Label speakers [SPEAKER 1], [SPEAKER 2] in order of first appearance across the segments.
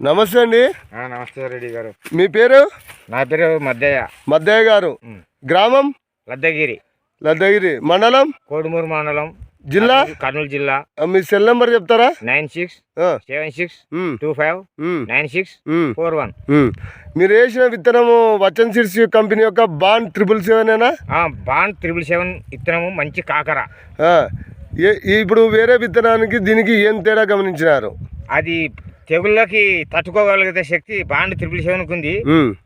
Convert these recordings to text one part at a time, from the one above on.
[SPEAKER 1] నమస్తే అండి.
[SPEAKER 2] నమస్తే రెడ్డి గారు.
[SPEAKER 1] మీ పేరు?
[SPEAKER 2] నా పేరు మద్దయ్య.
[SPEAKER 1] మద్దయ్య గారు. గ్రామం?
[SPEAKER 2] లద్దగిరి.
[SPEAKER 1] మండలం?
[SPEAKER 2] కోడుమూరు మండలం.
[SPEAKER 1] జిల్లా?
[SPEAKER 2] కర్నూలు జిల్లా.
[SPEAKER 1] మీ సెల్ నెంబర్ చెప్తారా?
[SPEAKER 2] 9676259641.
[SPEAKER 1] మీరు వేసిన విత్తనము వచన్ సీడ్స్ కంపెనీ యొక్క బాండ్ 777
[SPEAKER 2] బాండ్ 777 విత్తనము మంచి కాకర.
[SPEAKER 1] ఇప్పుడు వేరే విత్తనానికి దీనికి ఏం తేడా గమనించినారు?
[SPEAKER 2] అది తెగుళ్ళకి తట్టుకోగలిగే శక్తి బాండ్ 777 ఉంది.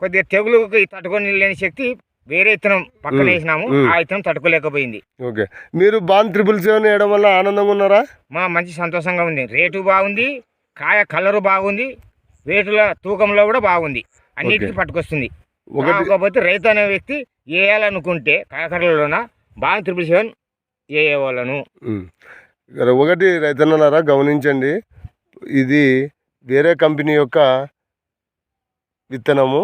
[SPEAKER 2] కొద్దిగా తెగులుకి తట్టుకొని లేని శక్తి వేరే విత్తనం పక్కన వేసినాము, ఆ విత్తనం తట్టుకోలేకపోయింది.
[SPEAKER 1] ఓకే, మీరు బాండ్ 777 వేయడం వల్ల ఆనందంగా ఉన్నారా?
[SPEAKER 2] మంచి సంతోషంగా ఉంది. రేటు బాగుంది, కాయ కలరు బాగుంది, వేటుల తూకంలో కూడా బాగుంది, అన్నిటికీ పట్టుకొస్తుంది. కాకపోతే రైతు అనే వ్యక్తి వేయాలనుకుంటే కాకరలోన బాండ్ 777 వేయవాళ్ళను.
[SPEAKER 1] ఒకటి రైతన్నలారా గమనించండి, ఇది వేరే కంపెనీ యొక్క విత్తనము.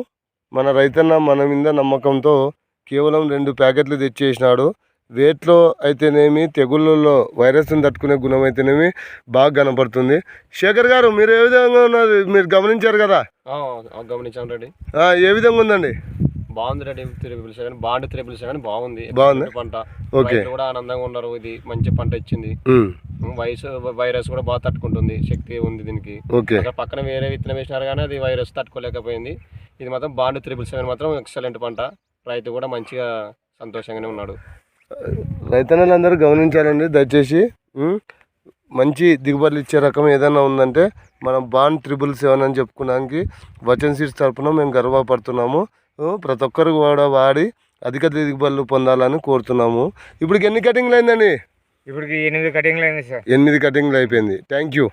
[SPEAKER 1] మన రైతన్న మన మీద నమ్మకంతో కేవలం 2 ప్యాకెట్లు తెచ్చేసినాడు. వేట్లో అయితేనేమి, తెగుళ్ళలో వైరస్ని తట్టుకునే గుణం అయితేనేమి బాగా కనపడుతుంది. శేఖర్ గారు, మీరు ఏ విధంగా ఉన్నది మీరు గమనించారు కదా?
[SPEAKER 3] గమనించాను రెడ్డి.
[SPEAKER 1] ఏ విధంగా ఉందండి?
[SPEAKER 3] బాగుంది రెడ్డి. 777 బాండ్ 777 బాగుంది పంట.
[SPEAKER 1] ఓకే,
[SPEAKER 3] కూడా ఆనందంగా ఉన్నారు. ఇది మంచి పంట ఇచ్చింది. వైరస్ కూడా బాగా తట్టుకుంటుంది, శక్తి ఉంది దీనికి.
[SPEAKER 1] ఓకే,
[SPEAKER 3] పక్కన వేరే విత్తనం వేసినారు కానీ అది వైరస్ తట్టుకోలేకపోయింది. ఇది మాత్రం బాండ్ 777 మాత్రం ఎక్సలెంట్ పంట. రైతు కూడా మంచిగా సంతోషంగానే ఉన్నాడు.
[SPEAKER 1] రైతన్నలందరూ గమనించాలండి దయచేసి. మంచి దిగుబడులు ఇచ్చే రకం ఏదైనా ఉందంటే మనం బాండ్ 777 అని చెప్పుకోవడానికి వచన్ సీడ్స్ తరఫున మేము గర్వపడుతున్నాము. ప్రతి ఒక్కరు కూడా వాడి అధిక దిగుబడులు పొందాలని కోరుతున్నాము. ఇప్పటికి ఎన్ని కటింగ్లు అయిందండి?
[SPEAKER 2] ఇప్పటికి 8 కటింగ్లు అయింది సార్.
[SPEAKER 1] 8 కటింగ్లు అయిపోయింది. Thank you.